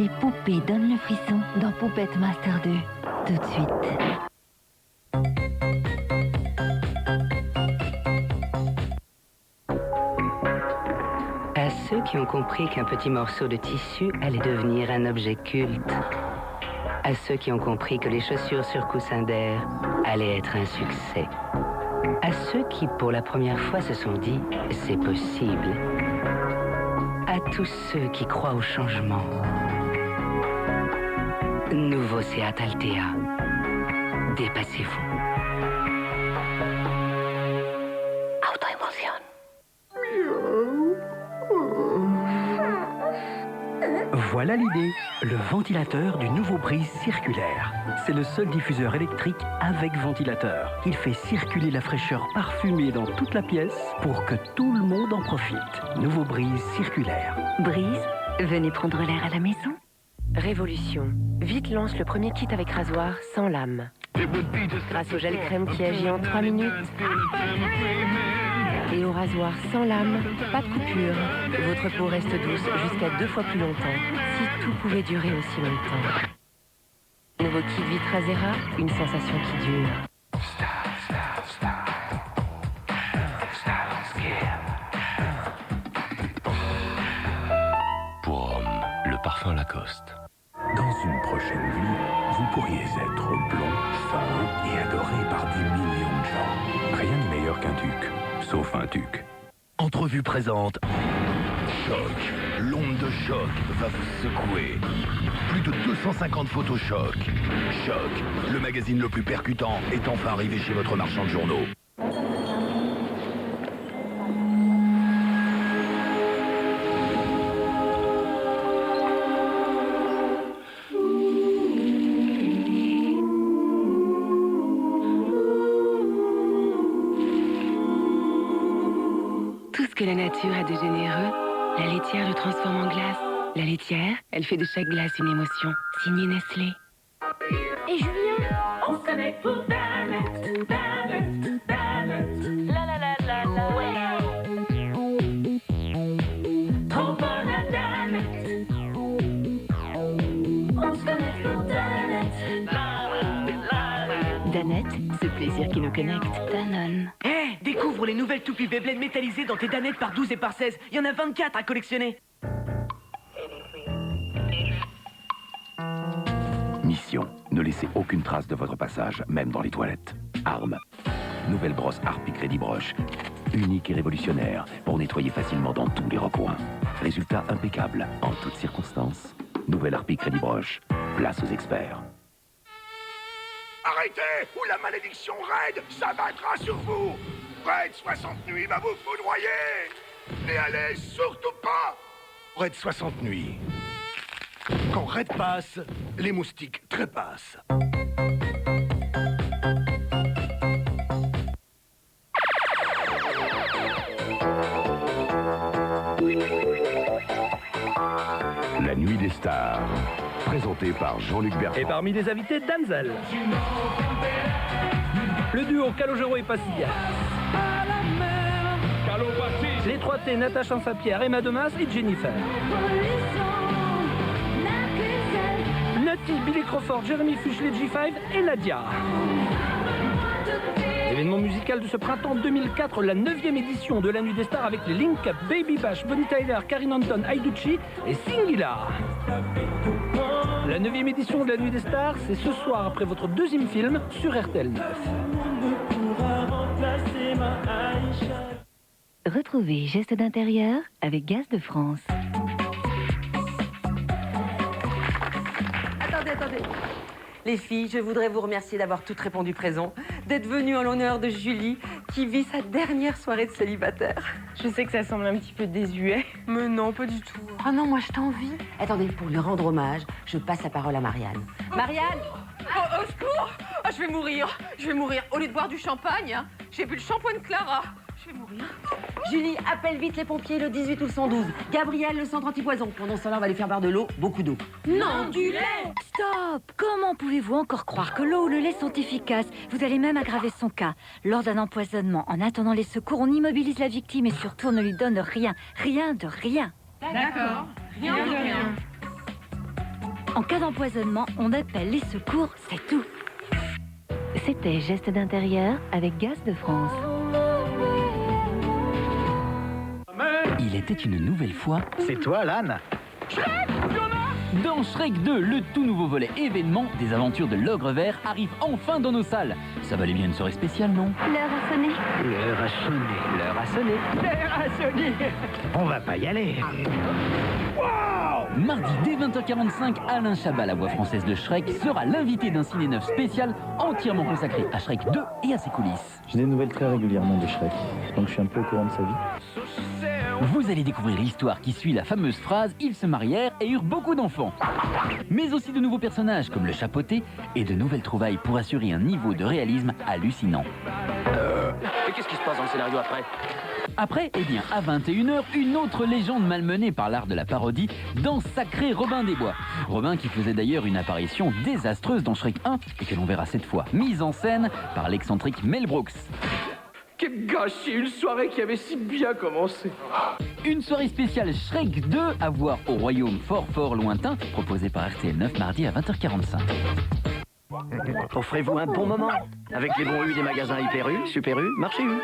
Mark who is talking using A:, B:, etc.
A: Les poupées donnent le frisson dans Poupette Master 2. Tout de suite.
B: À ceux qui ont compris qu'un petit morceau de tissu allait devenir un objet culte. À ceux qui ont compris que les chaussures sur coussin d'air allaient être un succès. À ceux qui, pour la première fois, se sont dit « c'est possible ». À tous ceux qui croient au changement. Nouveau Seat Altea. Dépassez-vous. Auto-émotion.
C: Voilà l'idée, le ventilateur du nouveau Breeze circulaire. C'est le seul diffuseur électrique avec ventilateur. Il fait circuler la fraîcheur parfumée dans toute la pièce pour que tout le monde en profite. Nouveau Breeze circulaire.
A: Breeze, venez prendre l'air à la maison.
D: Révolution. Vite lance le premier kit avec rasoir sans lame. Grâce au gel crème qui agit en 3 minutes. Et au rasoir sans lame, pas de coupure. Votre peau reste douce jusqu'à 2 fois plus longtemps. Si tout pouvait durer aussi longtemps. Nouveau kit Vitrazera, une sensation qui dure.
E: Pour homme, le parfum Lacoste.
F: Dans une prochaine vie, vous pourriez être blond, fin et adoré par des millions de gens. Rien n'est meilleur qu'un duc, sauf un duc.
E: Entrevue présente. Choc. L'onde de choc va vous secouer. Plus de 250 photos choc. Choc. Le magazine le plus percutant est enfin arrivé chez votre marchand de journaux.
D: Tout ce que la nature a de généreux, la laitière le transforme en glace. La laitière, elle fait de chaque glace une émotion. Signé Nestlé.
A: Et Julien?
G: On se connaît pour Danette, Danette, Danette. La la la la la. Ouais. Trop bonne à Danette. On se connaît pour Danette.
A: Danette, ce plaisir qui nous connecte. Danone.
H: Hé, découvre les nouvelles toupies Beyblade métallisées dans tes danettes par 12 et par 16. Il y en a 24 à collectionner.
F: Mission, ne laissez aucune trace de votre passage, même dans les toilettes. Arme. Nouvelle brosse Harpie Crédit Broche. Unique et révolutionnaire pour nettoyer facilement dans tous les recoins. Résultat impeccable en toutes circonstances. Nouvelle Harpie Crédit Broche. Place aux experts.
I: Arrêtez ou la malédiction Red s'abattra sur vous. Red 60 nuits va vous foudroyer. Et allez surtout pas. Red 60 nuits. Quand Red passe, les moustiques trépassent.
F: La nuit des stars. Présenté par Jean-Luc Bertrand.
C: Et parmi les invités, Denzel. Le duo Calogero et Pasilla. Les 3T, Natacha Saint-Pierre, Emma Demas et Jennifer. Nutty, Billy Crawford, Jeremy Fuchs, les G5 et Nadia. Événement musical de ce printemps 2004, la 9e édition de la Nuit des Stars avec les Link Up, Baby Bash, Bonnie Tyler, Karine Anton, Aiducci et Singila. La 9e édition de la Nuit des Stars, c'est ce soir après votre 2e film sur RTL 9.
A: Retrouvez Gestes d'intérieur avec Gaz de France.
J: Attendez. Les filles, je voudrais vous remercier d'avoir toutes répondu présent, d'être venues en l'honneur de Julie, qui vit sa dernière soirée de célibataire.
D: Je sais que ça semble un petit peu désuet.
J: Mais non, pas du tout. Ah non, moi je t'envie. Attendez, pour lui rendre hommage, je passe la parole à Marianne. Marianne!
K: Oh, au secours! Oh, je vais mourir. Au lieu de boire du champagne, hein, j'ai bu le shampoing de Clara. Je vais mourir.
J: Julie, appelle vite les pompiers, le 18 ou le 112. Gabriel, le centre antipoison. Pendant ce temps-là, on va lui faire boire de l'eau, beaucoup d'eau.
K: Non, du lait!
A: Stop! Comment pouvez-vous encore croire que l'eau ou le lait sont efficaces? Vous allez même aggraver son cas. Lors d'un empoisonnement, en attendant les secours, on immobilise la victime et surtout on ne lui donne rien. Rien de rien.
K: D'accord. Rien de rien.
A: En cas d'empoisonnement, on appelle les secours, c'est tout.
D: C'était Gestes d'intérieur avec Gaz de France.
C: Il était une nouvelle fois.
L: C'est toi, l'âne?
C: Dans Shrek 2, le tout nouveau volet événement des aventures de l'ogre vert arrive enfin dans nos salles. Ça valait bien une soirée spéciale, non?
A: L'heure a sonné.
L: L'heure a sonné.
C: L'heure a sonné.
L: L'heure a sonné. On va pas y aller.
C: Mardi dès 20h45, Alain Chabat, la voix française de Shrek, sera l'invité d'un ciné neuf spécial entièrement consacré à Shrek 2 et à ses coulisses.
M: J'ai des nouvelles très régulièrement de Shrek, donc je suis un peu au courant de sa vie.
C: Vous allez découvrir l'histoire qui suit la fameuse phrase « Ils se marièrent et eurent beaucoup d'enfants ». Mais aussi de nouveaux personnages comme le chapeauté et de nouvelles trouvailles pour assurer un niveau de réalisme hallucinant.
L: Et qu'est-ce qui se passe dans le scénario après?
C: Après, eh bien, à 21h, une autre légende malmenée par l'art de la parodie dans Sacré Robin des Bois. Robin qui faisait d'ailleurs une apparition désastreuse dans Shrek 1 et que l'on verra cette fois mise en scène par l'excentrique Mel Brooks.
L: Quel gâchis, une soirée qui avait si bien commencé.
C: Une soirée spéciale Shrek 2 à voir au royaume fort lointain, proposée par RTL 9 mardi à 20h45.
L: Offrez-vous un bon moment avec les bons U des magasins Hyper U, Super U, Marché U.